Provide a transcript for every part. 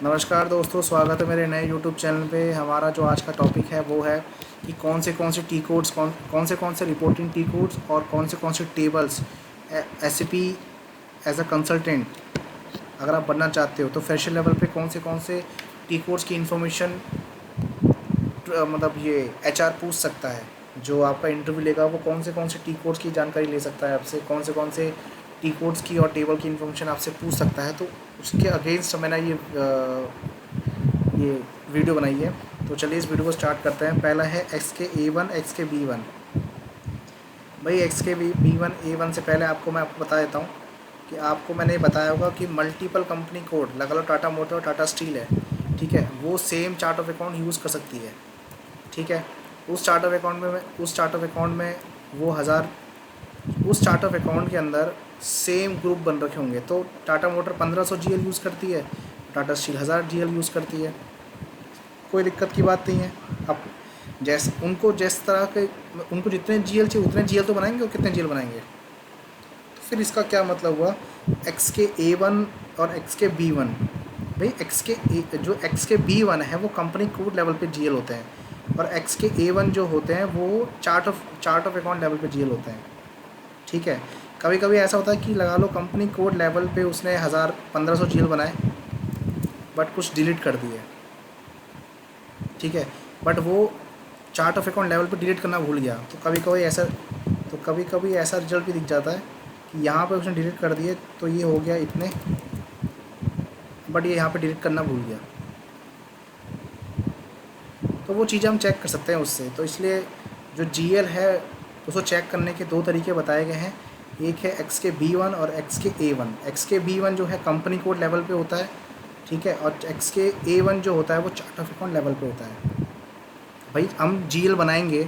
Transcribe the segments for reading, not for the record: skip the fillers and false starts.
नमस्कार दोस्तों, स्वागत है मेरे नए यूट्यूब चैनल पे। हमारा जो आज का टॉपिक है वो है कि कौन से टी कोड्स कौन से रिपोर्टिंग टी कोड्स और कौन से tables SAP as a consultant अगर आप बनना चाहते हो तो फ्रेशर लेवल पे कौन से टी कोड्स की इन्फॉर्मेशन मतलब ये एचआर पूछ सकता है। जो आपका इंटरव्यू लेगा वो कौन से टी कोड्स की जानकारी ले सकता है आपसे, कौन से टी कोड्स की और टेबल की इन्फॉर्मेशन आपसे पूछ सकता है। तो उसके अगेंस्ट मैंने ये वीडियो बनाई है। तो चलिए इस वीडियो को स्टार्ट करते हैं। पहला है एक्स के ए वन, एक्स के बी वन। भाई एक्स के बी वन ए वन से पहले मैं आपको बता देता हूँ कि आपको मैंने बताया होगा कि मल्टीपल कंपनी कोड लगा लो, टाटा मोटर और टाटा स्टील है, ठीक है, वो same chart of account use कर सकती है, ठीक है। उस चार्ट ऑफ अकाउंट में वो हज़ार उस चार्ट ऑफ अकाउंट के अंदर सेम ग्रुप बन रखे होंगे। तो टाटा मोटर 1500 जीएल यूज़ करती है, टाटा स्टील 1000 जीएल यूज़ करती है, कोई दिक्कत की बात नहीं है। अब जिस तरह के उनको जितने जीएल चाहिए उतने जीएल तो बनाएंगे, और कितने जीएल बनाएंगे। तो फिर इसका क्या मतलब हुआ, एक्स के ए वन और एक्स के बी वन। भाई जो एक्स के बी वन है वो कंपनी कोड लेवल पे जीएल होते हैं, और एक्स के ए वन जो होते हैं वो चार्ट ऑफ अकाउंट लेवल पे जीएल होते हैं, ठीक है। कभी कभी ऐसा होता है कि लगा लो कंपनी कोड लेवल पे उसने 1500 जीएल बनाए बट कुछ डिलीट कर दिए, ठीक है, बट वो चार्ट ऑफ अकाउंट लेवल पे डिलीट करना भूल गया। तो कभी कभी ऐसा रिजल्ट भी दिख जाता है कि यहाँ पे उसने डिलीट कर दिए तो ये हो गया इतने, बट ये यहाँ पे डिलीट करना भूल गया। तो वो चीज़ें हम चेक कर सकते हैं उससे। तो इसलिए जो जीएल है उसको चेक करने के दो तरीके बताए गए हैं। एक है एक्स के बी वन और एक्स के ए वन। एक्स के बी वन जो है कंपनी कोड लेवल पे होता है, ठीक है, और एक्स के ए वन जो होता है वो चार्ट ऑफ अकाउंट लेवल पे होता है। भाई हम जीएल बनाएंगे,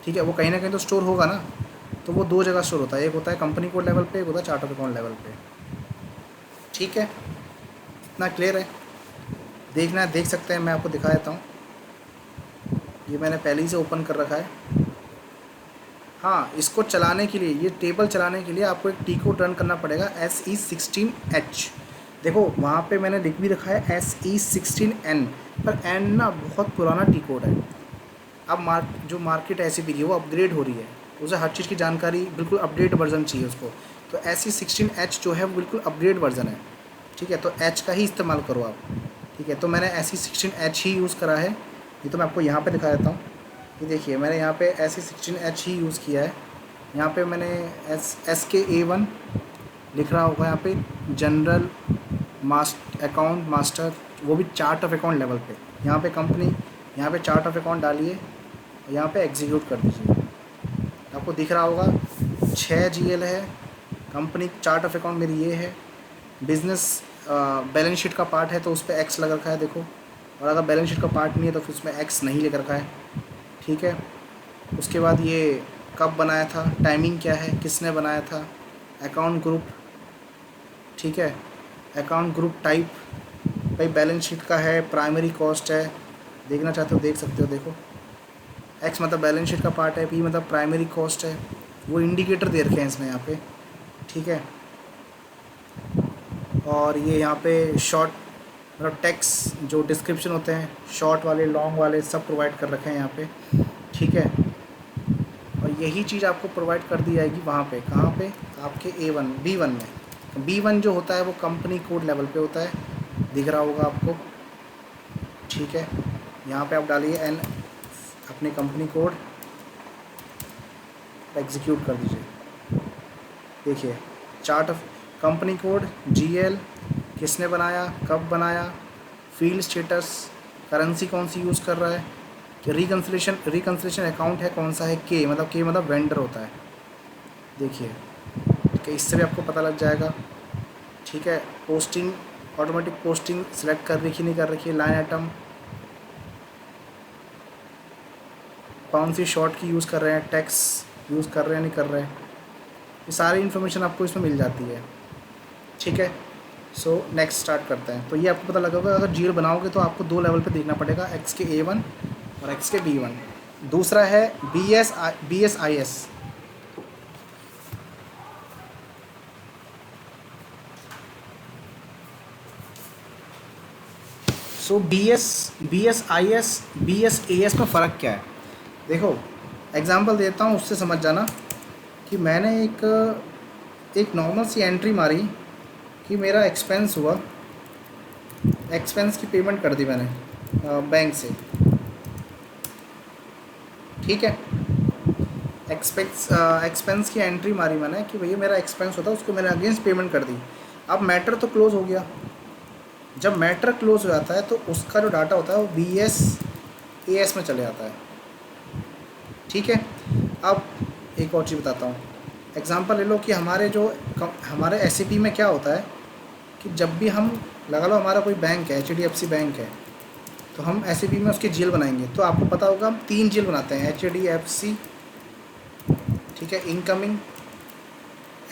ठीक है, वो कहीं ना कहीं तो स्टोर होगा ना। तो वो दो जगह स्टोर होता है, एक होता है कंपनी कोड लेवल पे, एक होता है चार्ट ऑफ अकाउंट लेवल पे, ठीक है। इतना क्लियर है। देखना है देख सकते हैं, मैं आपको दिखा देता हूँ। ये मैंने पहले ही से ओपन कर रखा है। हाँ, इसको चलाने के लिए, ये टेबल चलाने के लिए आपको एक टी कोड रन करना पड़ेगा, SE16H। देखो वहाँ पे मैंने लिख भी रखा है SE16N, पर एन ना बहुत पुराना टी कोड है। अब जो मार्केट ऐसी भी है वो अपग्रेड हो रही है, उसे हर चीज़ की जानकारी बिल्कुल अपडेट वर्जन चाहिए उसको। तो SE16H जो है वो बिल्कुल अपग्रेड वर्जन है, ठीक है। तो एच का ही इस्तेमाल करो आप, ठीक है। तो मैंने SE16H ही यूज़ करा है। ये तो मैं आपको यहाँ पे दिखा देता हूँ। ये देखिए मैंने यहाँ पे SE16H ही यूज़ किया है। यहाँ पे मैंने SK-A1 लिख रहा होगा यहाँ पे, जनरल अकाउंट मास्टर, वो भी चार्ट ऑफ अकाउंट लेवल पे। यहाँ पे कंपनी, यहाँ पे चार्ट ऑफ अकाउंट डालिए, यहाँ पे एग्जीक्यूट कर दीजिए। आपको दिख रहा होगा 6 जीएल है, कंपनी चार्ट ऑफ अकाउंट मेरी ये है। बिज़नेस बैलेंस शीट का पार्ट है तो उस पर एक्स लग रखा है, देखो। और अगर बैलेंस शीट का पार्ट नहीं है तो फिर उसमें एक्स नहीं लग रखा है, ठीक है। उसके बाद ये कब बनाया था, टाइमिंग क्या है, किसने बनाया था, अकाउंट ग्रुप, ठीक है, अकाउंट ग्रुप टाइप। भाई बैलेंस शीट का है, प्राइमरी कॉस्ट है, देखना चाहते हो देख सकते हो, देखो। एक्स मतलब बैलेंस शीट का पार्ट है, पी मतलब प्राइमरी कॉस्ट है। वो इंडिकेटर दे रखे हैं इसमें यहाँ पे, ठीक है। और ये यहाँ पे शॉर्ट मतलब टेक्स्ट जो डिस्क्रिप्शन होते हैं, शॉर्ट वाले लॉन्ग वाले सब प्रोवाइड कर रखे हैं यहाँ पे, ठीक है। और यही चीज़ आपको प्रोवाइड कर दी जाएगी वहाँ पे, कहाँ पे, आपके A1 B1 में। B1 जो होता है वो कंपनी कोड लेवल पे होता है, दिख रहा होगा आपको, ठीक है। यहाँ पे आप डालिए एन अपनी कंपनी कोड, एग्जीक्यूट कर दीजिए। देखिए chart of company code, GL, किसने बनाया, कब बनाया, फील्ड स्टेटस, करेंसी कौन सी यूज़ कर रहा है, कि रिकन्सिलेशन अकाउंट है कौन सा है, के मतलब वेंडर होता है, देखिए, ठीक है। इससे भी आपको पता लग जाएगा, ठीक है। पोस्टिंग, ऑटोमेटिक पोस्टिंग सिलेक्ट कर रखी नहीं कर रखी, लाइन आइटम, कौन सी शॉर्ट की यूज़ कर रहे हैं, टैक्स यूज़ कर रहे हैं नहीं कर रहे हैं, ये सारी इन्फॉर्मेशन आपको इसमें मिल जाती है, ठीक है। सो नेक्स्ट स्टार्ट करते हैं। तो ये आपको पता लगा होगा, अगर जीएल बनाओगे तो आपको दो लेवल पे देखना पड़ेगा, एक्स के A1 और एक्स के B1। दूसरा है BSIS। सो BS AS में फ़र्क क्या है? देखो एग्जांपल देता हूँ, उससे समझ जाना कि मैंने एक नॉर्मल सी एंट्री मारी कि मेरा एक्सपेंस हुआ, एक्सपेंस की पेमेंट कर दी मैंने बैंक से, ठीक है। एक्सपेंस की एंट्री मारी मैंने कि भैया मेरा एक्सपेंस होता है, उसको मैंने अगेंस्ट पेमेंट कर दी। अब मैटर तो क्लोज़ हो गया। जब मैटर क्लोज हो जाता है तो उसका जो डाटा होता है वो BS AS में चले जाता है, ठीक है। अब एक और चीज़ बताता हूँ, एग्जांपल ले लो कि हमारे SAP में क्या होता है कि जब भी हम लगा लो हमारा कोई बैंक है, HDFC बैंक है, तो हम SAP में उसकी GL बनाएंगे। तो आपको पता होगा हम 3 GL बनाते हैं, HDFC, ठीक है, इनकमिंग,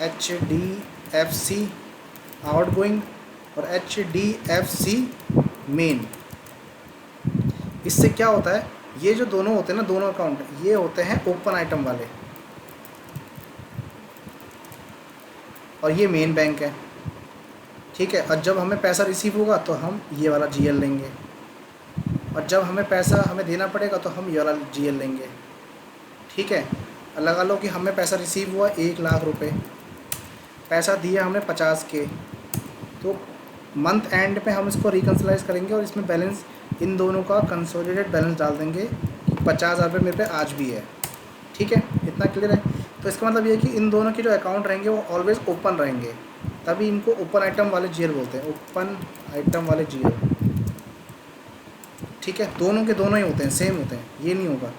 HDFC आउटगोइंग और HDFC मेन। इससे क्या होता है, ये जो दोनों होते हैं ना, दोनों अकाउंट ये होते हैं ओपन आइटम वाले, और ये मेन बैंक है, ठीक है। और जब हमें पैसा रिसीव होगा तो हम ये वाला GL लेंगे, और जब हमें पैसा हमें देना पड़ेगा तो हम ये वाला GL लेंगे, ठीक है। लगा लो कि हमें पैसा रिसीव हुआ 1 लाख रुपए, पैसा दिया हमने 50 के, तो मंथ एंड पे हम इसको रिकन्सिलाइज करेंगे और इसमें बैलेंस, इन दोनों का कंसोलिडेटेड बैलेंस डाल देंगे कि 50,000 रुपये मेरे पे आज भी है, ठीक है। इतना क्लियर है? तो इसका मतलब ये है कि इन दोनों के जो अकाउंट रहेंगे वो ऑलवेज ओपन रहेंगे, तभी इनको ओपन आइटम वाले GL बोलते हैं, ओपन आइटम वाले GL, ठीक है। दोनों के दोनों ही होते हैं, सेम होते हैं, ये नहीं होगा,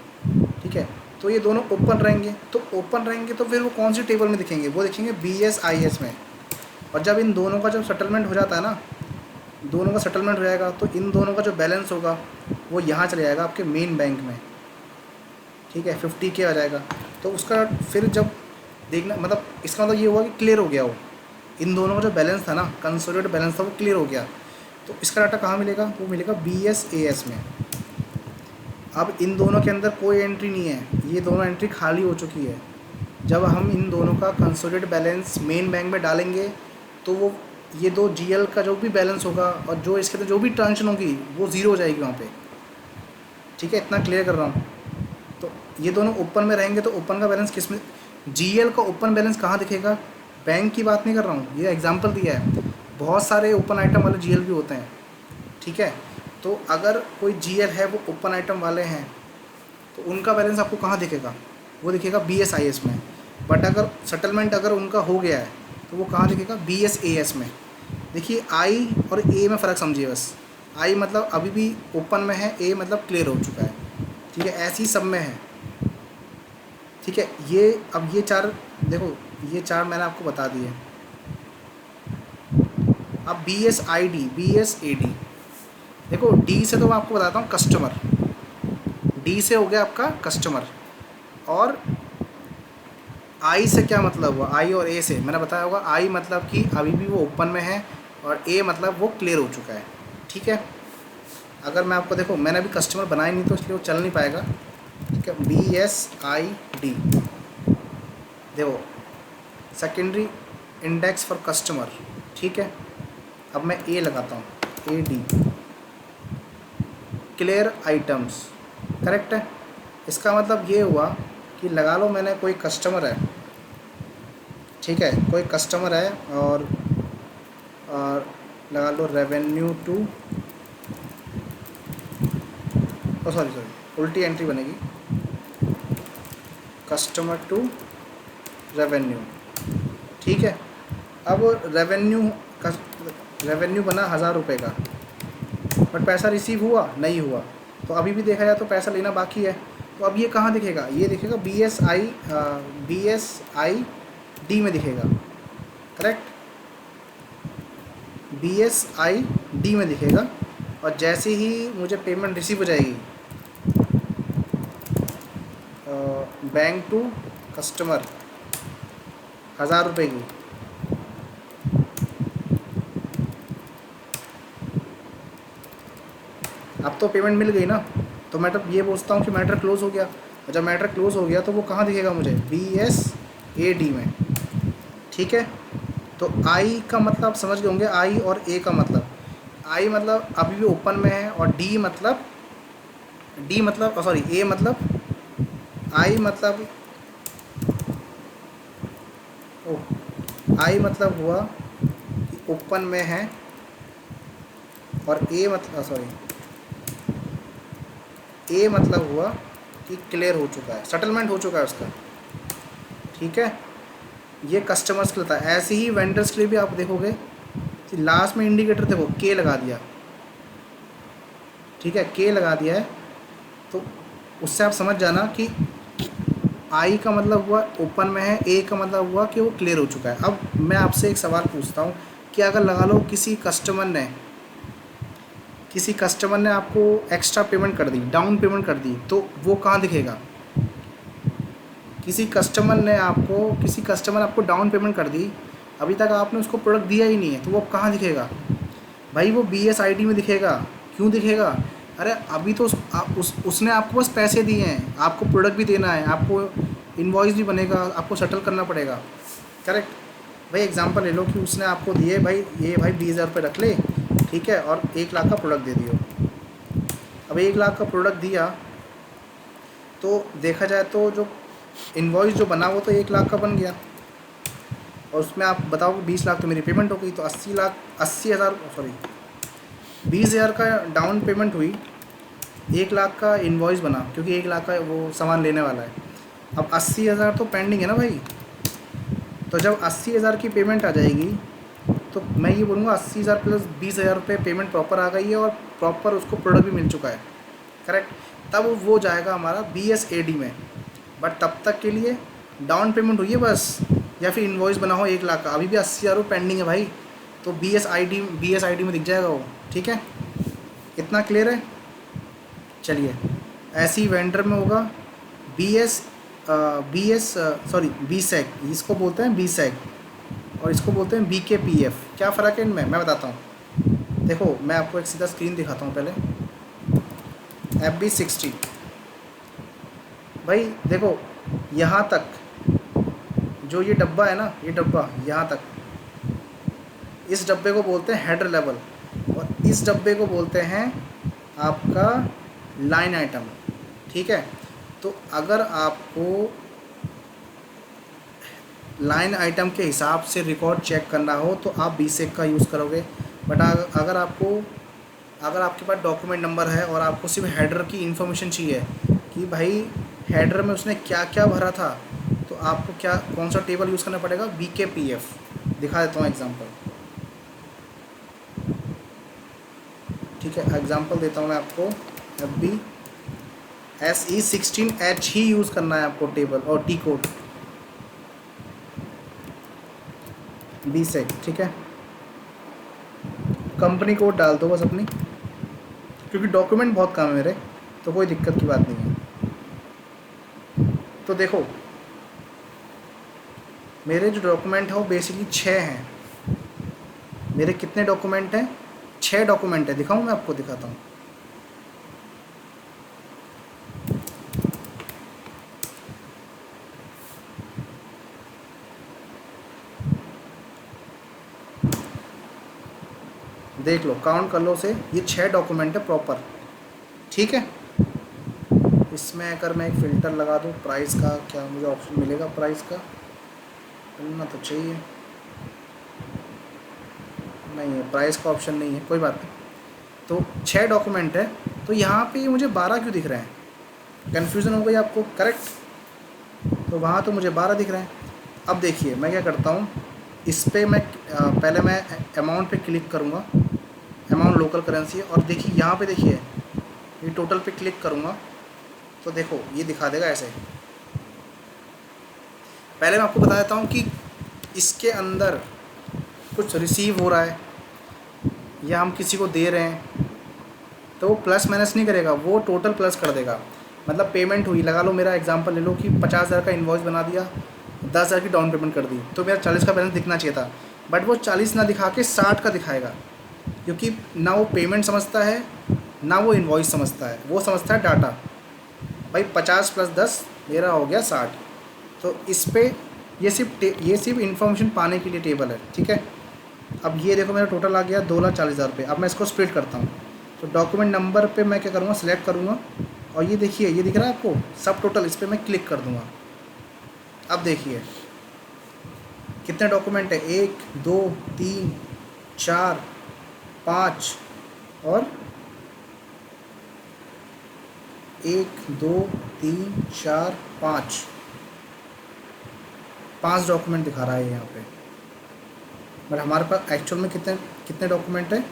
ठीक है। तो ये दोनों ओपन रहेंगे, तो ओपन रहेंगे तो फिर वो कौन सी टेबल में दिखेंगे? वो दिखेंगे BS IS में। और जब इन दोनों का जब सेटलमेंट हो जाता है ना, दोनों का सेटलमेंट हो जाएगा तो इन दोनों का जो बैलेंस होगा वो यहाँ चले जाएगा आपके मेन बैंक में, ठीक है, 50K आ जाएगा। तो उसका फिर जब देखना, मतलब इसका मतलब ये हुआ कि क्लियर हो गया, वो इन दोनों का जो बैलेंस था ना, कंसोलिडेटेड बैलेंस था, वो क्लियर हो गया। तो इसका डाटा कहाँ मिलेगा? वो मिलेगा BS AS में। अब इन दोनों के अंदर कोई एंट्री नहीं है, ये दोनों एंट्री खाली हो चुकी है। जब हम इन दोनों का कंसोलिडेटेड बैलेंस मेन बैंक में डालेंगे तो वो ये दो GL का जो भी बैलेंस होगा और जो इसके अंदर जो भी ट्रांजेक्शन होगी वो ज़ीरो हो जाएगी वहाँ पे, ठीक है। इतना क्लियर कर रहा हूँ। तो ये दोनों ओपन में रहेंगे तो ओपन का बैलेंस किस में, GL का ओपन बैलेंस कहाँ दिखेगा? बैंक की बात नहीं कर रहा हूँ, ये एग्जाम्पल दिया है, बहुत सारे ओपन आइटम वाले GL भी होते हैं, ठीक है। तो अगर कोई GL है वो ओपन आइटम वाले हैं तो उनका बैलेंस आपको कहाँ दिखेगा? वो दिखेगा BS IS में। बट अगर सेटलमेंट अगर उनका हो गया है तो वो कहाँ दिखेगा? BS AS में। देखिए I और A में फ़र्क समझिए बस। I मतलब अभी भी ओपन में है, A मतलब क्लियर हो चुका है, ठीक है। ऐसे ही सब में है, ठीक है। ये अब ये चार देखो, ये चार मैंने आपको बता दिए। अब BS AD देखो, D से तो मैं आपको बताता हूँ कस्टमर, D से हो गया आपका कस्टमर, और I से क्या मतलब हुआ? I और A से मैंने बताया होगा, I मतलब कि अभी भी वो ओपन में है और A मतलब वो क्लियर हो चुका है, ठीक है। अगर मैं आपको देखो, मैंने अभी कस्टमर बनाया नहीं तो इसलिए वो चल नहीं पाएगा, ठीक है। BSID देखो, सेकेंडरी इंडेक्स फॉर कस्टमर, ठीक है। अब मैं A लगाता हूँ, AD क्लियर आइटम्स, करेक्ट है। इसका मतलब ये हुआ कि लगा लो मैंने कोई कस्टमर है, ठीक है, कोई कस्टमर है और लगा लो रेवेन्यू टू, सॉरी उल्टी एंट्री बनेगी, कस्टमर टू रेवेन्यू, ठीक है। अब रेवेन्यू बना 1000 रुपये का, बट पैसा रिसीव हुआ नहीं हुआ, तो अभी भी देखा जाए तो पैसा लेना बाकी है। तो अब ये कहाँ दिखेगा? ये दिखेगा BSID में दिखेगा, करेक्ट, BSID में दिखेगा। और जैसे ही मुझे पेमेंट रिसीव हो जाएगी बैंक टू कस्टमर 1000 रुपये की, अब तो पेमेंट मिल गई ना, तो मैटर ये पूछता हूँ कि मैटर क्लोज़ हो गया। जब मैटर क्लोज़ हो गया तो वो कहाँ दिखेगा मुझे? BSAD में, ठीक है। तो I का मतलब आप समझ गए होंगे, I और A का मतलब। आई मतलब अभी भी ओपन में है, और डी मतलब सॉरी ए मतलब आई मतलब ओ आई मतलब हुआ कि ओपन में है, और ए मतलब सॉरी ए मतलब हुआ कि क्लियर हो चुका है, सेटलमेंट हो चुका है उसका। ठीक है, ये कस्टमर्स के लिए था। ऐसे ही वेंडर्स के लिए भी आप देखोगे कि लास्ट में इंडिकेटर देखो के लगा दिया, ठीक है, के लगा दिया है, तो उससे आप समझ जाना कि आई का मतलब हुआ ओपन में है, ए का मतलब हुआ कि वो क्लियर हो चुका है। अब मैं आपसे एक सवाल पूछता हूँ कि अगर लगा लो किसी कस्टमर ने आपको एक्स्ट्रा पेमेंट कर दी, डाउन पेमेंट कर दी, तो वो कहाँ दिखेगा? किसी कस्टमर आपको डाउन पेमेंट कर दी, अभी तक आपने उसको प्रोडक्ट दिया ही नहीं है, तो वो कहाँ दिखेगा भाई? वो BSID में दिखेगा। क्यों दिखेगा? अरे अभी तो उसने आपको बस पैसे दिए हैं, आपको प्रोडक्ट भी देना है, आपको इनवॉइस भी बनेगा, आपको सेटल करना पड़ेगा। करेक्ट भाई? एग्जांपल ले लो कि उसने आपको दिए भाई, ये भाई 20,000 रुपये रख ले, ठीक है, और 1 लाख का प्रोडक्ट दे दियो। अब 1 लाख का प्रोडक्ट दिया, तो देखा जाए तो जो इनवॉइस जो बना वो तो 1 लाख का बन गया, और उसमें आप बताओ कि 20 लाख तो मेरी पेमेंट हो गई, तो 80,000 सॉरी 20,000 का डाउन पेमेंट हुई, 1 लाख का इनवॉइस बना, क्योंकि 1 लाख का वो सामान लेने वाला है। अब 80,000 तो पेंडिंग है ना भाई। तो जब 80,000 की पेमेंट आ जाएगी, तो मैं ये बोलूँगा 80,000 प्लस 20,000 रुपये पेमेंट प्रॉपर आ गई है, और प्रॉपर उसको प्रोडक्ट भी मिल चुका है। करेक्ट? तब वो जाएगा हमारा BSAD में। बट तब तक के लिए डाउन पेमेंट हुई है बस, या फिर इनवॉइस बना हो 1 लाख का, अभी भी 80,000 रुपये पेंडिंग है भाई, तो BSID में दिख जाएगा वो। ठीक है, इतना क्लियर है? चलिए, ऐसे ही वेंडर में होगा BSEC, इसको बोलते हैं BSEC, और इसको बोलते हैं BKPF। क्या फ़र्क है इनमें, मैं बताता हूँ। देखो, मैं आपको एक सीधा स्क्रीन दिखाता हूँ पहले। FB60 भाई देखो, यहाँ तक जो ये डब्बा है ना, ये डब्बा यहाँ तक, इस डब्बे को बोलते हैं हेडर लेवल, और इस डब्बे को बोलते हैं आपका लाइन आइटम। ठीक है, तो अगर आपको लाइन आइटम के हिसाब से रिकॉर्ड चेक करना हो तो आप BSEC का यूज़ करोगे। बट अगर आपके पास डॉक्यूमेंट नंबर है और आपको सिर्फ हेडर की इन्फॉर्मेशन चाहिए कि भाई हेडर में उसने क्या क्या भरा था, तो आपको कौन सा टेबल यूज़ करना पड़ेगा? BKPF। दिखा देता हूँ एग्जांपल। ठीक है, एग्जांपल देता हूँ मैं आपको। FBSE16H ही यूज़ करना है आपको टेबल, और T कोड BSEC। ठीक है, कंपनी कोड डाल दो बस अपनी, क्योंकि डॉक्यूमेंट बहुत कम है मेरे, तो कोई दिक्कत की बात नहीं है। तो देखो, मेरे जो डॉक्यूमेंट है वो बेसिकली 6 हैं। मेरे कितने डॉक्यूमेंट हैं? 6 डॉक्यूमेंट है। दिखाऊँ? मैं आपको दिखाता हूँ। देख लो, काउंट कर लो उसे, ये 6 डॉक्यूमेंट है प्रॉपर। ठीक है, इसमें अगर मैं एक फ़िल्टर लगा दूँ प्राइस का, क्या मुझे ऑप्शन मिलेगा प्राइस का? मिलना तो चाहिए, नहीं है, प्राइस का ऑप्शन नहीं है, कोई बात नहीं। तो 6 डॉक्यूमेंट है, तो यहाँ पे ये मुझे 12 क्यों दिख रहे हैं? कन्फ्यूज़न हो गई आपको? करेक्ट, तो वहाँ तो मुझे 12 दिख रहे हैं। अब देखिए मैं क्या करता हूँ, इस पर मैं पहले मैं अमाउंट पे क्लिक करूँगा, अमाउंट लोकल करेंसी है, और देखिए यहाँ पे देखिए ये टोटल पे क्लिक करूँगा, तो देखो ये दिखा देगा ऐसे। पहले मैं आपको बता देता हूँ कि इसके अंदर कुछ रिसीव हो रहा है या हम किसी को दे रहे हैं, तो वो प्लस माइनस नहीं करेगा, वो टोटल प्लस कर देगा। मतलब पेमेंट हुई, लगा लो मेरा एग्जांपल ले लो कि 50,000 का इन्वॉइस बना दिया, 10,000 की डाउन पेमेंट कर दी, तो मेरा 40 का बैलेंस दिखना चाहिए था, बट वो 40 ना दिखा के 60 का दिखाएगा, क्योंकि ना वो पेमेंट समझता है ना वो इन्वॉइस समझता है, वो समझता है डाटा। भाई 50 + 10 मेरा हो गया 60। तो इस पर ये सिर्फ इन्फॉर्मेशन पाने के लिए टेबल है। ठीक है, अब ये देखो मेरा टोटल आ गया 2,40,000 रुपये। अब मैं इसको स्प्लिट करता हूँ, तो डॉक्यूमेंट नंबर पे मैं क्या करूँगा, सिलेक्ट करूँगा और ये देखिए ये दिख रहा है आपको सब टोटल, इस पर मैं क्लिक कर दूँगा। अब देखिए कितने डॉक्यूमेंट है, 1 2 3 4 5 और 1 2 3 4 5 डॉक्यूमेंट दिखा रहा है यहाँ पे। बट हमारे पास एक्चुअल में कितने कितने डॉक्यूमेंट है,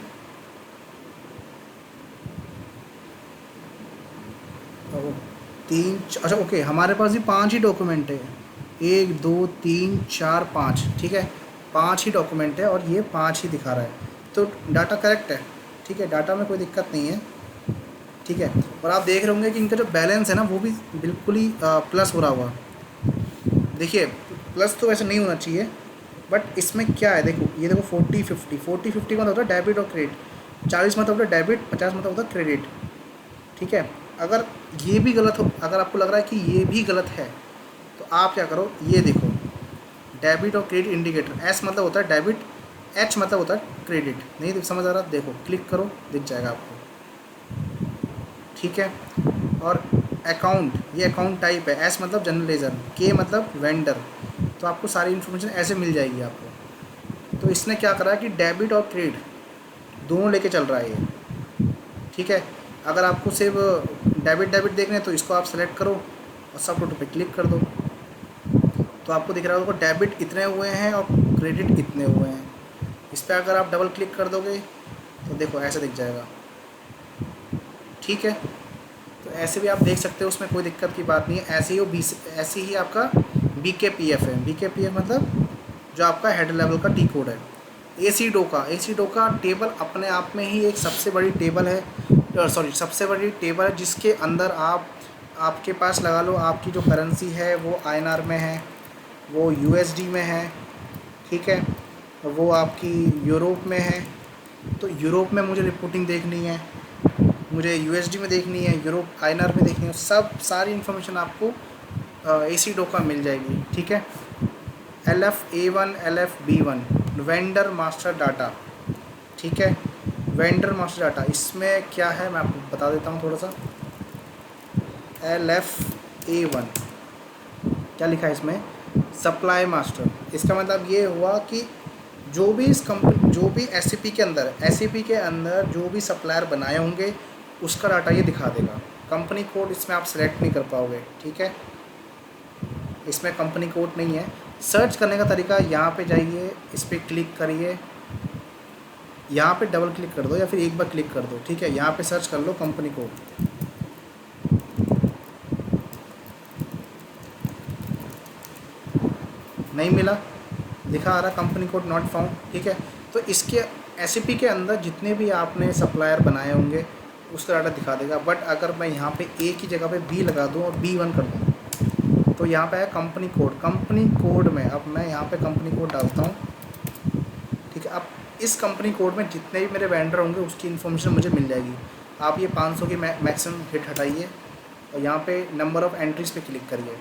अच्छा ओके, हमारे पास भी 5 ही डॉक्यूमेंट है, 1 2 3 4 5, ठीक है 5 ही डॉक्यूमेंट है और ये 5 ही दिखा रहा है, तो डाटा करेक्ट है, ठीक है, डाटा में कोई दिक्कत नहीं है, ठीक है। और आप देख रहे होंगे कि इनका जो बैलेंस है ना वो भी बिल्कुल ही प्लस हो रहा हुआ, देखिए प्लस तो वैसे नहीं होना चाहिए, बट इसमें क्या है देखो, ये देखो 40 50 मतलब होता है डेबिट और क्रेडिट, 40 मतलब होता है डेबिट, 50 मतलब होता है क्रेडिट, ठीक है। अगर ये भी गलत हो, अगर आपको लग रहा है कि ये भी गलत है, तो आप क्या करो, ये देखो डेबिट और क्रेडिट इंडिकेटर, एस मतलब होता है डेबिट, एच मतलब होता है क्रेडिट, नहीं समझ आ रहा, देखो क्लिक करो दिख जाएगा आपको, ठीक है। और अकाउंट, ये अकाउंट टाइप है, एस मतलब जनरल लेजर, के मतलब वेंडर, तो आपको सारी इन्फॉर्मेशन ऐसे मिल जाएगी आपको। तो इसने क्या करा है कि डेबिट और क्रेडिट दोनों लेके चल रहा है ये, ठीक है। अगर आपको सिर्फ डेबिट देखने हैं तो इसको आप सेलेक्ट करो और सब टोटल पे क्लिक कर दो, तो आपको दिख रहा होगा डेबिट इतने हुए हैं और क्रेडिट इतने हुए हैं। इस पर अगर आप डबल क्लिक कर दोगे तो देखो ऐसे दिख जाएगा, ठीक है। तो ऐसे भी आप देख सकते हो, उसमें कोई दिक्कत की बात नहीं है। ऐसे ही आपका BKPF है, BKPF मतलब जो आपका हेड लेवल का टी कोड है। AC डोका टेबल अपने आप में ही एक सबसे बड़ी टेबल है, सबसे बड़ी टेबल है, जिसके अंदर आपके पास लगा लो आपकी जो करेंसी है वो INR में है, वो USD में है, ठीक है, वो आपकी यूरोप में है, तो यूरोप में मुझे रिपोर्टिंग देखनी है, मुझे USD में देखनी है, यूरोप INR में देखनी है, सारी इन्फॉर्मेशन आपको AC डोका मिल जाएगी, ठीक है। LFA1 LFB1 vendor master data, ठीक है, वेंडर मास्टर डाटा, इसमें क्या है मैं आपको बता देता हूँ थोड़ा सा। LFA1 क्या लिखा है इसमें, सप्लाई मास्टर, इसका मतलब ये हुआ कि जो भी SAP के अंदर जो भी सप्लायर बनाए होंगे उसका डाटा ये दिखा देगा। कंपनी कोड इसमें आप सेलेक्ट नहीं कर पाओगे, ठीक है, इसमें कंपनी कोड नहीं है। सर्च करने का तरीका, यहाँ पे जाइए, इस पर क्लिक करिए, यहाँ पे डबल क्लिक कर दो या फिर एक बार क्लिक कर दो, ठीक है, यहाँ पे सर्च कर लो कंपनी कोड, नहीं मिला, दिखा आ रहा कंपनी कोड नॉट फाउंड, ठीक है। तो इसके SAP के अंदर जितने भी आपने सप्लायर बनाए होंगे उसका डाटा दिखा देगा। बट अगर मैं यहाँ पे A की जगह पे B लगा दूँ और B1 कर दूँ तो यहाँ पे है कंपनी कोड में, अब मैं यहाँ पे कंपनी कोड डालता हूँ, ठीक है। अब इस कंपनी कोड में जितने भी मेरे वेंडर होंगे उसकी इन्फॉर्मेशन मुझे मिल जाएगी। आप ये 500 की मैक्सिमम हिट हटाइए और यहाँ पे नंबर ऑफ़ एंट्रीज पे क्लिक करिए,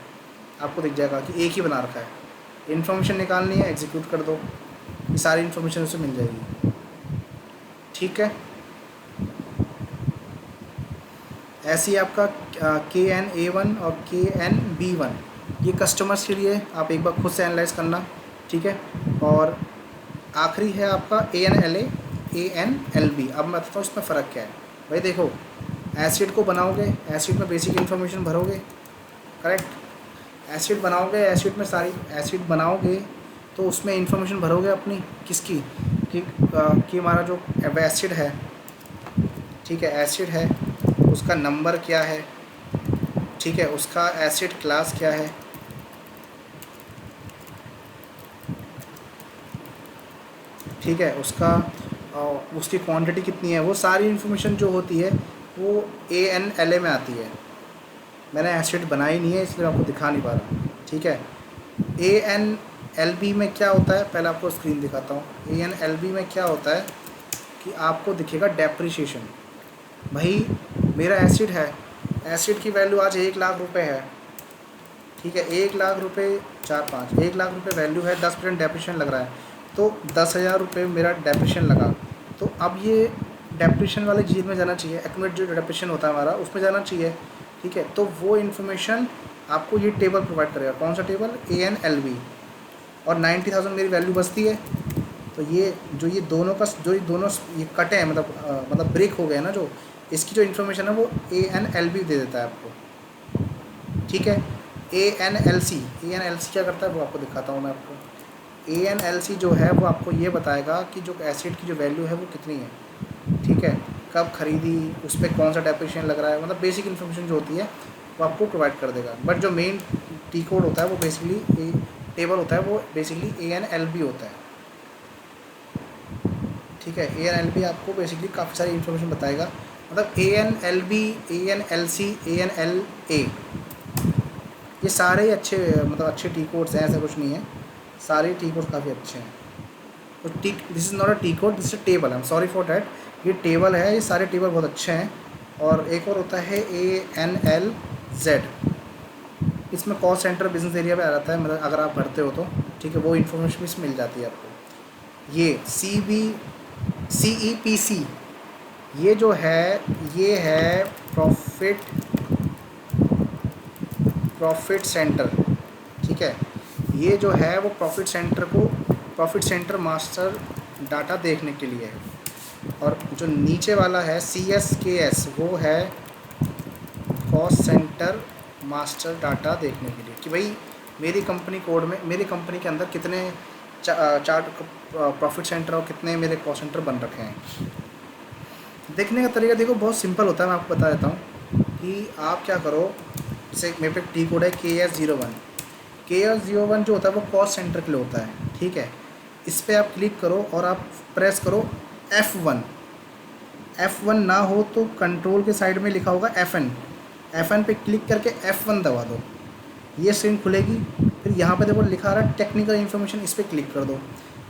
आपको दिख जाएगा कि एक ही बना रखा है। इन्फॉर्मेशन निकालनी है, एग्जीक्यूट कर दो, ये सारी इन्फॉर्मेशन उससे मिल जाएगी, ठीक है। ऐसे ही आपका KNA1 और KNB1 ये कस्टमर्स के लिए आप एक बार खुद से एनालाइज करना, ठीक है। और आखिरी है आपका ANLA ANLB। अब मैं बताता हूँ इसमें फ़र्क क्या है। भाई देखो, एसिड को बनाओगे, एसिड में बेसिक इन्फॉर्मेशन भरोगे, करेक्ट, एसिड बनाओगे, एसिड में सारी एसिड बनाओगे तो उसमें इन्फॉर्मेशन भरोगे अपनी किसकी, कि हमारा जो एसिड है, ठीक है, एसिड है उसका नंबर क्या है, ठीक है, उसका एसिड क्लास क्या है, ठीक है, उसकी क्वांटिटी कितनी है, वो सारी इन्फॉर्मेशन जो होती है वो ANLA में आती है। मैंने एसिड बनाई नहीं है इसलिए आपको दिखा नहीं पा रहा, ठीक है। ANLB में क्या होता है, पहले आपको स्क्रीन दिखाता हूँ। ANLB में क्या होता है कि आपको दिखेगा डेप्रिसिएशन। भाई मेरा एसिड है, एसिड की वैल्यू आज 1,00,000 रुपये है, ठीक है, 1,00,000 रुपये 4 5 1,00,000 रुपये वैल्यू है, 10% डेप्रिसिएशन लग रहा है। तो 10,000 रुपये मेरा डेप्रिशन लगा। तो अब ये डेप्रिशन वाले चीज़ में जाना चाहिए, एक्यूमुलेट जो डेप्रिशन होता है हमारा उसमें जाना चाहिए, ठीक है। तो वो इन्फॉर्मेशन आपको ये टेबल प्रोवाइड करेगा। कौन सा टेबल? ANLV। और 90,000 मेरी वैल्यू बचती है। तो ये जो ये दोनों का जो ये दोनों ये कटे हैं, मतलब ब्रेक हो गए ना, जो इसकी जो इन्फॉर्मेशन है वो ANLV दे देता है आपको, ठीक है। ANLC क्या करता है वो आपको दिखाता हूँ मैं आपको। ANLC जो है वो आपको ये बताएगा कि जो एसिड की जो वैल्यू है वो कितनी है, ठीक है, कब खरीदी, उस पर कौन सा डेप्रिसिएशन लग रहा है, मतलब बेसिक इन्फॉर्मेशन जो होती है वो आपको प्रोवाइड कर देगा। बट जो मेन टी कोड होता है वो बेसिकली टेबल होता है, वो बेसिकली ANLB होता है, ठीक है। ANLB आपको बेसिकली काफ़ी सारी इन्फॉर्मेशन बताएगा। मतलब ANLB, ANLC, ANLA ये सारे अच्छे, मतलब अच्छे टी कोड्स हैं, ऐसा कुछ नहीं है, सारे टी कोड्स काफ़ी अच्छे हैं। तो this is not a T code, this is table, I am sorry for that. ये टेबल है, ये सारे टेबल बहुत अच्छे हैं। और एक और होता है ANLZ, इसमें कॉस्ट सेंटर बिजनेस एरिया पे आ जाता है, मतलब अगर आप भरते हो तो, ठीक है, वो इन्फॉर्मेशन भी इसमें मिल जाती है आपको। ये CEPC ये जो है ये है प्रॉफिट सेंटर, ठीक है। ये जो है वो प्रॉफिट सेंटर मास्टर डाटा देखने के लिए है। और जो नीचे वाला है CSKS वो है कॉस्ट सेंटर मास्टर डाटा देखने के लिए, कि भाई मेरी कंपनी कोड में, मेरी कंपनी के अंदर कितने चार्ट प्रॉफिट सेंटर और कितने मेरे कॉस्ट सेंटर बन रखे हैं। देखने का तरीका देखो बहुत सिंपल होता है, मैं आपको बता देता हूँ कि आप क्या करो। जैसे मेरे पे टी कोड है KS01। KS01 जो होता है वो कॉस्ट सेंटर के लिए होता है, ठीक है। इस पर आप क्लिक करो और आप प्रेस करो F1 ना हो तो कंट्रोल के साइड में लिखा होगा FN पे क्लिक करके F1 दबा दो, ये स्क्रीन खुलेगी। फिर यहाँ पे देखो लिखा आ रहा है टेक्निकल इन्फॉर्मेशन, इस पर क्लिक कर दो।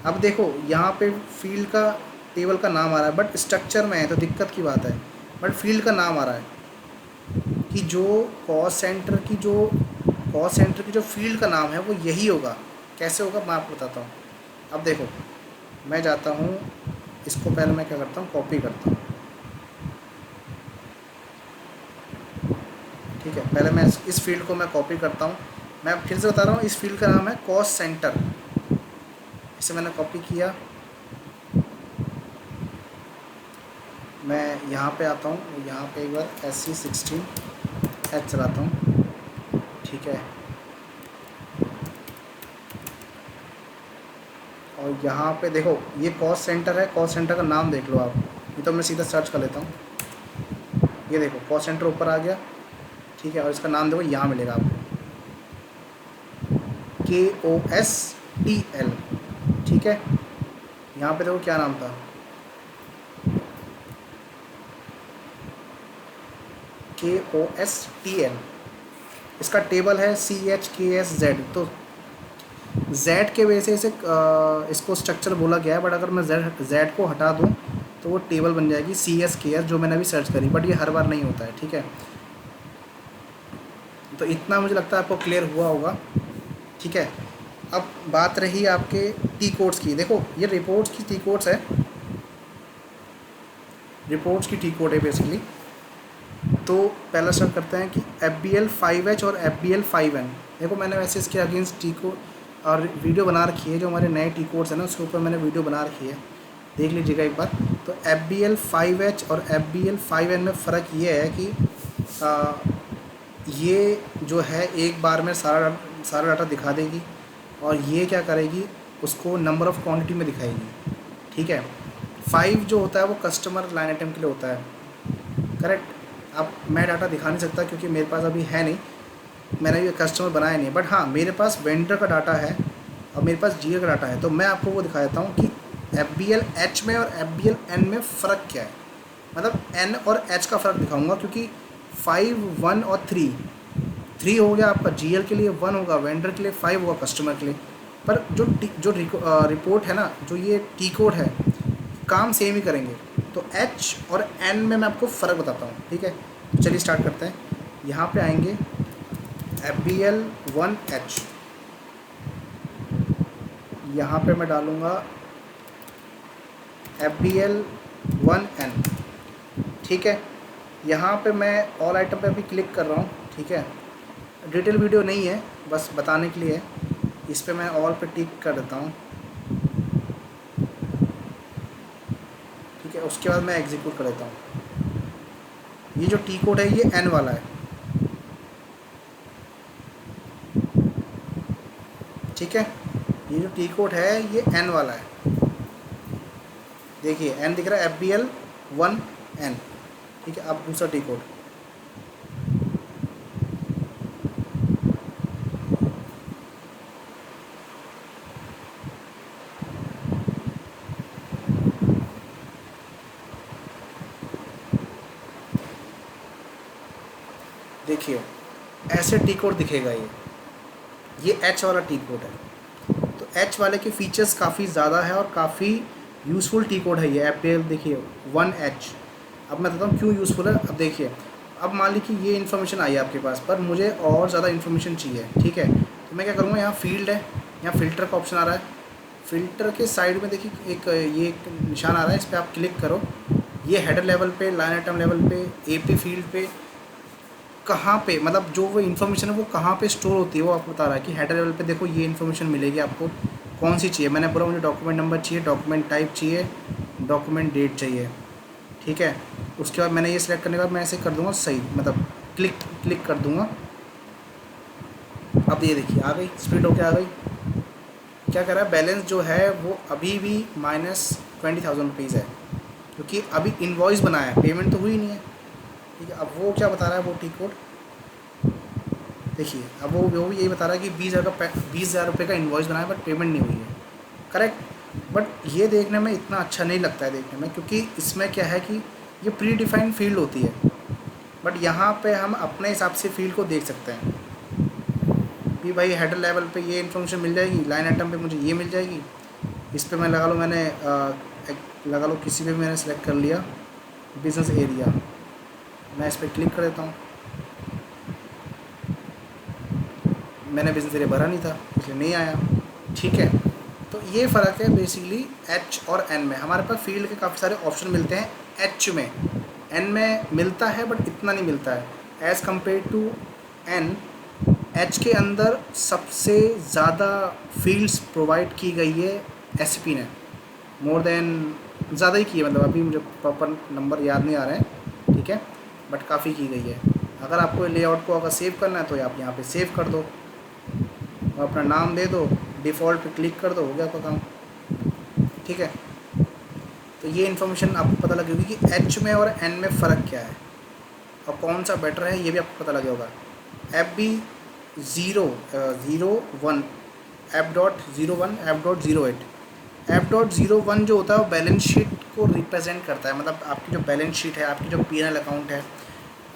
अब देखो यहाँ पे फील्ड का टेबल का नाम आ रहा है, बट स्ट्रक्चर में है तो दिक्कत की बात है। बट फील्ड का नाम आ रहा है कि जो कॉस्ट सेंटर की जो फील्ड का नाम है वो यही होगा। कैसे होगा मैं आपको बताता हूँ। अब देखो मैं जाता हूँ, इसको पहले मैं क्या करता हूँ, कॉपी करता हूँ, ठीक है। पहले मैं इस फील्ड को मैं कॉपी करता हूँ। मैं फिर से बता रहा हूँ, इस फील्ड का नाम है कॉस्ट सेंटर। इसे मैंने कॉपी किया, मैं यहाँ पे आता हूँ, यहाँ पे एक बार SC16H चलाता हूँ, ठीक है। और यहाँ पे देखो ये कॉस्ट सेंटर है, कॉस्ट सेंटर का नाम देख लो आप। ये तो मैं सीधा सर्च कर लेता हूँ। ये देखो कॉस्ट सेंटर ऊपर आ गया, ठीक है। और इसका नाम देखो यहाँ मिलेगा आपको, KOSTL, ठीक है। यहाँ पे देखो क्या नाम था, KOSTL। इसका टेबल है CHKSZ। तो Z के वजह से इसे इसको स्ट्रक्चर बोला गया है, बट अगर मैं Z को हटा दूँ तो वो टेबल बन जाएगी CSKS, जो मैंने अभी सर्च करी। बट ये हर बार नहीं होता है, ठीक है। तो इतना मुझे लगता है आपको क्लियर हुआ होगा, ठीक है। अब बात रही आपके टी कोड्स की। देखो ये रिपोर्ट्स की टी कोड्स है, रिपोर्ट्स की टी कोड है बेसिकली। तो पहला स्टार्ट करते हैं कि FBL 5H और FBL 5N। देखो मैंने वैसे इसके अगेंस्ट टी कोड और वीडियो बना रखी है, जो हमारे नए टी कोड्स हैं ना उसके ऊपर मैंने वीडियो बना रखी है, देख लीजिएगा एक बार। तो FBL 5H और FBL 5N में फ़र्क ये है कि ये जो है एक बार में सारा डाटा दिखा देगी, और ये क्या करेगी, उसको नंबर ऑफ़ क्वांटिटी में दिखाएगी, ठीक है। 5 जो होता है वो कस्टमर लाइन आइटम के लिए होता है, करेक्ट। अब मैं डाटा दिखा नहीं सकता क्योंकि मेरे पास अभी है नहीं, मैंने ये कस्टमर बनाया नहीं। बट हाँ मेरे पास वेंडर का डाटा है और मेरे पास GL का डाटा है। तो मैं आपको वो दिखा देता हूँ कि FBL H में और FBL N में फ़र्क क्या है। मतलब N और H का फ़र्क दिखाऊंगा, क्योंकि 5, 1 और 3 हो गया आपका GL के लिए, 1 होगा वेंडर के लिए, 5 होगा कस्टमर के लिए। पर जो रिपोर्ट है ना, जो ये टी कोड है, काम सेम ही करेंगे। तो H और N में मैं आपको फ़र्क बताता हूँ, ठीक है। तो चलिए स्टार्ट करते हैं। यहाँ पे आएंगे FBL 1H, यहाँ पे मैं डालूँगा FBL1N, ठीक है। यहाँ पे मैं ऑल आइटम पे अभी क्लिक कर रहा हूँ, ठीक है। डिटेल वीडियो नहीं है, बस बताने के लिए है। इस पे मैं ऑल पे टिक कर देता हूँ, ठीक है। उसके बाद मैं एग्जीक्यूट कर देता हूँ। ये जो टी कोड है ये N वाला है, ठीक है। ये जो टी कोड है ये N वाला है, देखिए N दिख रहा है, FBL1N, ठीक है। अब दूसरा टी कोड, देखिए ऐसे टी कोड दिखेगा ये H वाला टी कोड है। तो H वाले के फीचर्स काफ़ी ज़्यादा है और काफ़ी यूज़फुल टी कोड है ये FBL, देखिए 1H। अब मैं बताता हूँ क्यों यूज़फुल है। अब देखिए, अब मान लीजिए कि ये इन्फॉर्मेशन आई है आपके पास, पर मुझे और ज़्यादा इन्फॉर्मेशन चाहिए, ठीक है। तो मैं क्या करूँगा, यहाँ फील्ड है, यहाँ फ़िल्टर का ऑप्शन आ रहा है। फ़िल्टर के साइड में देखिए एक निशान आ रहा है, इस पर आप क्लिक करो। ये हेडर लेवल पे, लाइन आइटम लेवल पे, AP फील्ड पे कहाँ पे, मतलब जो वो इन्फॉर्मेशन है वो कहाँ पे स्टोर होती है वो आपको बता रहा है कि हेडर लेवल पे देखो ये इन्फॉर्मेशन मिलेगी आपको। कौन सी चाहिए, मैंने बोला मुझे डॉक्यूमेंट नंबर चाहिए, डॉक्यूमेंट टाइप चाहिए, डॉक्यूमेंट डेट चाहिए, ठीक है। उसके बाद मैंने ये सिलेक्ट करने के बाद मैं ऐसे कर दूँगा सही, मतलब क्लिक कर दूँगा। अब ये देखिए आ गई, स्पीड होके आ गई। क्या कर रहा है, बैलेंस जो है वो अभी भी -20,000 रुपीज़ है, क्योंकि अभी इन्वॉइस बनाया है, पेमेंट तो हुई नहीं है, ठीक है। अब वो क्या बता रहा है वो टी कोड देखिए, अब वो भी यही बता रहा है कि 20,000 रुपये का इन्वॉइस बनाया बट पेमेंट नहीं हुई है, करेक्ट। बट ये देखने में इतना अच्छा नहीं लगता है देखने में, क्योंकि इसमें क्या है कि ये प्री डिफाइंड फील्ड होती है। बट यहाँ पे हम अपने हिसाब से फील्ड को देख सकते हैं कि भाई हेडर लेवल पे ये इन्फॉर्मेशन मिल जाएगी, लाइन आइटम पे मुझे ये मिल जाएगी। इस पर मैं लगा लो, मैंने लगा लो किसी पे भी मैंने सेलेक्ट कर लिया बिज़नेस एरिया, मैं इस पर क्लिक कर देता हूँ। मैंने बिज़नेस एरिया भरा नहीं था इसलिए नहीं आया, ठीक है। तो ये फ़र्क है बेसिकली H और N में। हमारे पास फील्ड के काफ़ी सारे ऑप्शन मिलते हैं H में, N में मिलता है बट इतना नहीं मिलता है as compare to N। H के अंदर सबसे ज़्यादा फील्ड्स प्रोवाइड की गई है SAP ने, मोर देन ज़्यादा ही की है, मतलब अभी मुझे प्रॉपर नंबर याद नहीं आ रहे हैं, ठीक है। बट काफ़ी की गई है। अगर आपको लेआउट को अगर सेव करना है तो आप यहाँ पे सेव कर दो और अपना नाम दे दो, डिफ़ॉल्ट पे क्लिक कर दो, हो गया आपका काम, ठीक है। तो ये इन्फॉर्मेशन आपको पता लगेगी कि H में और N में फ़र्क क्या है और कौन सा बेटर है, ये भी आपको पता लगे होगा। FB01 F.01 F.08 F.01 जो होता है वो बैलेंस शीट को रिप्रेजेंट करता है, मतलब आपकी जो बैलेंस शीट है, आपकी जो P&L अकाउंट है,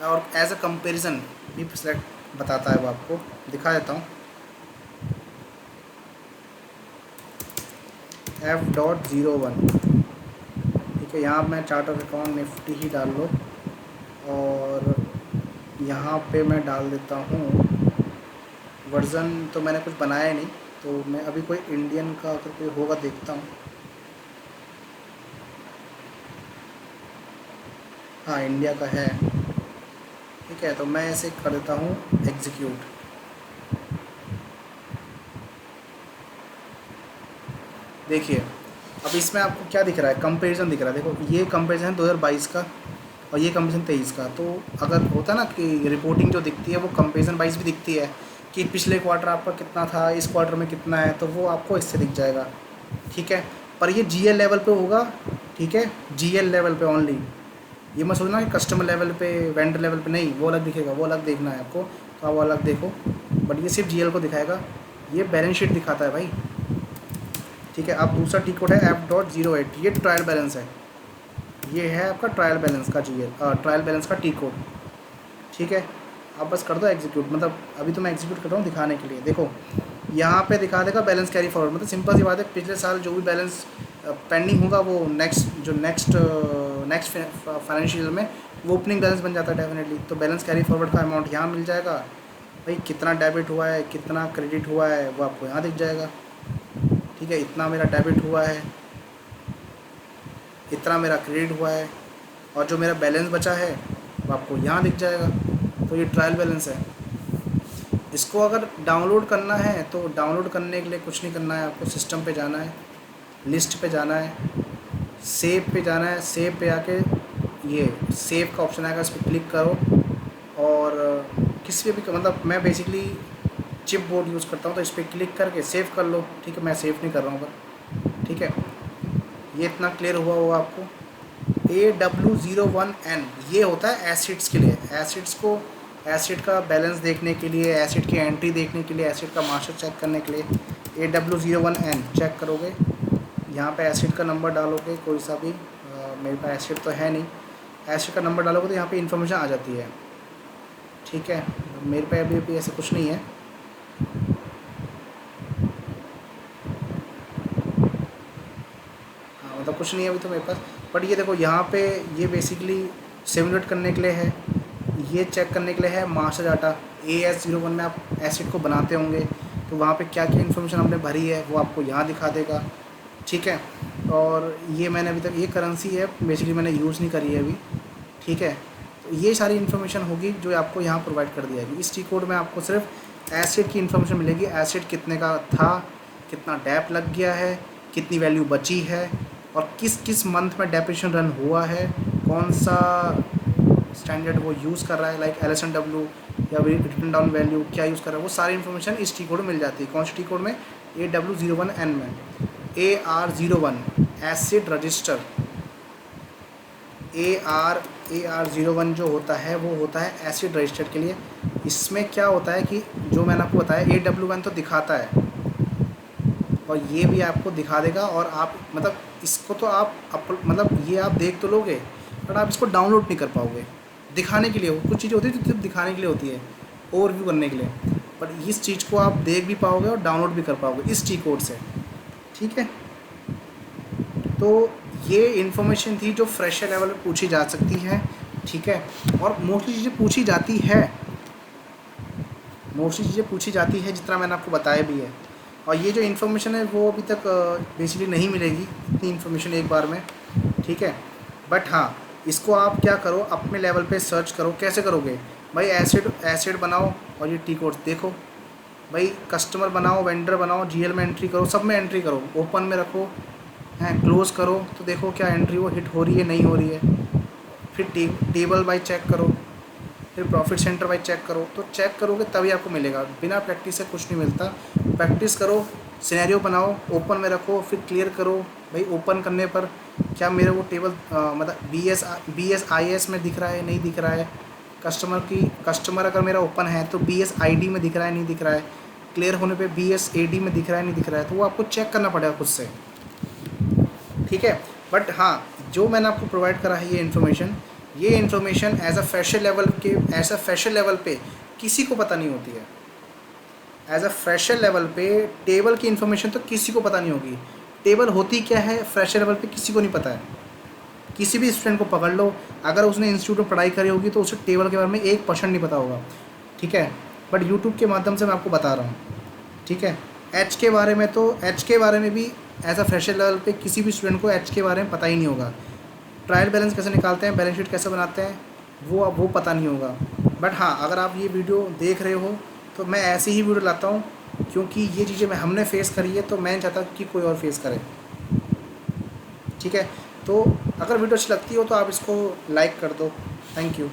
और एज अ कंपेरिजन भी सिलेक्ट बताता है, वो आपको दिखा देता हूँ। F.01, ठीक है। यहाँ मैं चार्ट ऑफ अकाउंट निफ्टी ही डाल लो और यहाँ पे मैं डाल देता हूँ वर्ज़न, तो मैंने कुछ बनाया नहीं, तो मैं अभी कोई इंडियन का अगर कोई होगा देखता हूँ। हाँ, इंडिया का है, ठीक है। तो मैं ऐसे कर देता हूँ एग्जीक्यूट। देखिए अब इसमें आपको क्या दिख रहा है, कंपैरिजन दिख रहा है। देखो ये कंपैरिजन 2022 का और ये कंपैरिजन 23 का। तो अगर होता है ना कि रिपोर्टिंग जो दिखती है वो कंपैरिजन वाइज भी दिखती है कि पिछले क्वार्टर आपका कितना था, इस क्वार्टर में कितना है, तो वो आपको इससे दिख जाएगा, ठीक है। पर ये GL लेवल पे होगा, ठीक है, GL लेवल पे ओनली। ये मत सोचना कि कस्टमर लेवल पे, वेंडर लेवल पे नहीं, वो अलग दिखेगा, वो अलग देखना है आपको, तो आप वो अलग देखो। बट ये सिर्फ GL को दिखाएगा, ये बैलेंस शीट दिखाता है भाई, ठीक है। अब दूसरा टी कोड है F.08, ये ट्रायल बैलेंस है, ये है आपका ट्रायल बैलेंस का ट्रायल बैलेंस का टी कोड, ठीक है। आप बस कर दो एग्जीक्यूट, मतलब अभी तो मैं एग्जीक्यूट कर रहा हूँ दिखाने के लिए। देखो यहाँ पे दिखा देगा बैलेंस कैरी फॉरवर्ड, मतलब सिंपल सी बात है, पिछले साल जो भी बैलेंस पेंडिंग होगा वो नेक्स्ट फाइनेंशियल में वो ओपनिंग बैलेंस बन जाता है डेफिनेटली। तो बैलेंस कैरी फॉरवर्ड का अमाउंट यहाँ मिल जाएगा भाई, कितना डेबिट हुआ है कितना क्रेडिट हुआ है वो आपको यहाँ दिख जाएगा, ठीक है, इतना मेरा डेबिट हुआ है, इतना मेरा क्रेडिट हुआ है, और जो मेरा बैलेंस बचा है वो आपको यहाँ दिख जाएगा। तो ये ट्रायल बैलेंस है। इसको अगर डाउनलोड करना है तो डाउनलोड करने के लिए कुछ नहीं करना है, आपको सिस्टम पे जाना है, लिस्ट पे जाना है, सेव पे जाना है। सेव पे आके ये सेव का ऑप्शन आएगा, इस पर क्लिक करो, और किसी भी मतलब मैं बेसिकली चिप बोर्ड यूज़ करता हूँ, तो इस पर क्लिक करके सेव कर लो। ठीक है, मैं सेव नहीं कर रहा हूँ पर, ठीक है। ये इतना क्लियर हुआ होगा आपको। AW01N ये होता है एसिड्स के लिए। एसिड्स को, एसिड का बैलेंस देखने के लिए, एसिड की एंट्री देखने के लिए, एसिड का मास्टर चेक करने के लिए AW01N चेक करोगे। यहाँ पे एसिड का नंबर डालोगे कोई सा भी, मेरे पास एसिड तो है नहीं, एसिड का नंबर डालोगे तो यहाँ पे इन्फॉर्मेशन आ जाती है। ठीक है, मेरे पे अभी ऐसा कुछ नहीं है। हाँ मतलब कुछ नहीं है अभी तो मेरे पास, बट ये देखो यहाँ पे ये बेसिकली सिमुलेट करने के लिए है, ये चेक करने के लिए है मास्टर डाटा। AS01 में आप एसिड को बनाते होंगे तो वहाँ पे क्या क्या इन्फॉर्मेशन हमने भरी है वो आपको यहाँ दिखा देगा। ठीक है, और ये मैंने अभी तक, ये करेंसी है बेसिकली मैंने यूज़ नहीं करी है अभी। ठीक है, तो ये सारी इन्फॉर्मेशन होगी जो आपको यहाँ प्रोवाइड कर दिया जाएगी। इस टी कोड में आपको सिर्फ एसिड की इन्फॉर्मेशन मिलेगी, एसिड कितने का था, कितना डैप लग गया है, कितनी वैल्यू बची है, और किस किस मंथ में डेप्रिशन रन हुआ है, कौन सा स्टैंडर्ड वो यूज़ कर रहा है, लाइक LSNW या रिटर्न डाउन वैल्यू क्या यूज़ कर रहा है, वो सारी इन्फॉर्मेशन इस टी कोड में मिल जाती है। कौन सी टी कोड में? AW01N में। AR01 acid register. AR01 जो होता है वो होता है एसिड रजिस्टर के लिए। इसमें क्या होता है कि जो मैंने आपको बताया AW1 तो दिखाता है, और ये भी आपको दिखा देगा, और आप मतलब इसको तो आप मतलब ये आप देख तो लोगे बट आप इसको डाउनलोड नहीं कर पाओगे। दिखाने के लिए कुछ चीज़ें होती है जो सिर्फ दिखाने के लिए होती है, ओवरव्यू करने के लिए, बट इस चीज़ को आप देख भी पाओगे और डाउनलोड भी कर पाओगे इस टी कोड से। ठीक है, तो ये इन्फॉर्मेशन थी जो फ्रेशर लेवल पे पूछी जा सकती है। ठीक है, और मोस्टली चीज़ें पूछी जाती है, मोस्टली चीज़ें पूछी जाती है जितना मैंने आपको बताया भी है। और ये जो इन्फॉर्मेशन है वो अभी तक बेसिकली नहीं मिलेगी इतनी इन्फॉर्मेशन एक बार में। ठीक है, बट हाँ इसको आप क्या करो, अपने लेवल पे सर्च करो। कैसे करोगे भाई? एसिड बनाओ और ये टी कोड्स देखो भाई, कस्टमर बनाओ, वेंडर बनाओ, GL में एंट्री करो, सब में एंट्री करो, ओपन में रखो हैं, क्लोज़ करो, तो देखो क्या एंट्री वो हिट हो रही है नहीं हो रही है। फिर टेबल बाई चेक करो, फिर प्रॉफिट सेंटर वाइज चेक करो। तो चेक करोगे तभी आपको मिलेगा, बिना प्रैक्टिस से कुछ नहीं मिलता। प्रैक्टिस करो, सिनेरियो बनाओ, ओपन में रखो, फिर क्लियर करो भाई ओपन करने पर क्या मेरे वो टेबल मतलब BSIS में दिख रहा है नहीं दिख रहा है, कस्टमर अगर मेरा ओपन है तो BSID में दिख रहा है नहीं दिख रहा है, क्लियर होने पे BSAD में दिख रहा है नहीं दिख रहा है, तो वो आपको चेक करना पड़ेगा खुद से। ठीक है, बट हाँ जो मैंने आपको प्रोवाइड करा है ये information as a fresher level पे किसी को पता नहीं होती है। एज अ फ्रेशर लेवल पे टेबल की इन्फॉर्मेशन तो किसी को पता नहीं होगी। टेबल होती क्या है फ्रेशर लेवल पे किसी को नहीं पता है। किसी भी स्टूडेंट को पकड़ लो, अगर उसने इंस्टीट्यूट में पढ़ाई करी होगी तो उसे टेबल के बारे में 1% नहीं पता होगा। ठीक है, बट यूट्यूब के माध्यम से मैं आपको बता रहा हूँ। ठीक है, एच के बारे में भी एज अ फ्रेशर लेवल पे किसी भी स्टूडेंट को एच के बारे में पता ही नहीं होगा। ट्रायल बैलेंस कैसे निकालते हैं, बैलेंस शीट कैसे बनाते हैं, वो पता नहीं होगा। बट हाँ अगर आप ये वीडियो देख रहे हो तो मैं ऐसी ही वीडियो लाता हूँ, क्योंकि ये चीज़ें हमने फेस करी है तो मैं नहीं चाहता कि कोई और फेस करे। ठीक है, तो अगर वीडियो अच्छी लगती हो तो आप इसको लाइक कर दो। Thank you.